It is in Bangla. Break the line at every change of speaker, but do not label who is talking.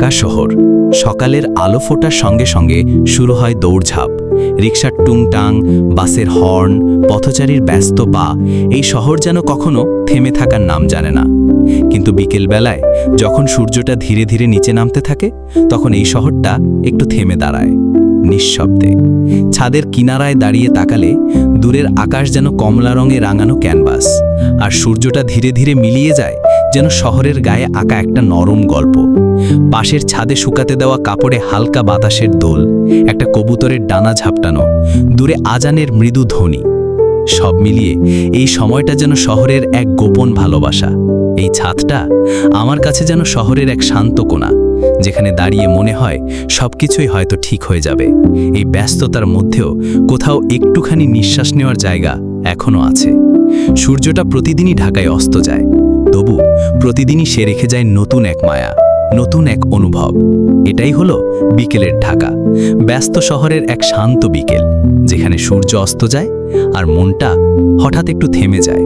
ঢাকা শহর। সকালের আলো ফোটার সঙ্গে সঙ্গে শুরু হয় দৌড়ঝাঁপ, রিকশার টুংটাং, বাসের হর্ন, পথচারীর ব্যস্ত পা। এই শহর যেন কখনো থেমে থাকার নাম জানে না। কিন্তু বিকেলবেলায় যখন সূর্যটা ধীরে ধীরে নিচে নামতে থাকে, তখন এই শহরটা একটু থেমে দাঁড়ায়, নিঃশব্দে। ছাদের কিনারায় দাঁড়িয়ে তাকালে দূরের আকাশ যেন কমলা রঙে রাঙানো ক্যানভাস, আর সূর্যটা ধীরে ধীরে মিলিয়ে যায় যেন শহরের গায়ে আঁকা একটা নরম গল্প। পাশের ছাদে শুকাতে দেওয়া কাপড়ে হালকা বাতাসের দোল, একটা কবুতরের ডানা ঝাপটানো, দূরে আজানের মৃদু ধ্বনি। সব মিলিয়ে এই সময়টা যেন শহরের এক গোপন ভালোবাসা। এই ছাদটা আমার কাছে যেন শহরের এক শান্ত কোণা, যেখানে দাঁড়িয়ে মনে হয় সবকিছুই হয়তো ঠিক হয়ে যাবে। এই ব্যস্ততার মধ্যেও কোথাও একটুখানি নিঃশ্বাস নেওয়ার জায়গা এখনো আছে। সূর্যটা প্রতিদিনই ঢাকায় অস্ত যায়, তবু প্রতিদিনই সে রেখে যায় নতুন এক মায়া, নতুন এক অনুভব। এটাই হলো বিকেলের ঢাকা, ব্যস্ত শহরের এক শান্ত বিকেল, যেখানে সূর্য অস্ত যায় আর মনটা হঠাৎ একটু থেমে যায়।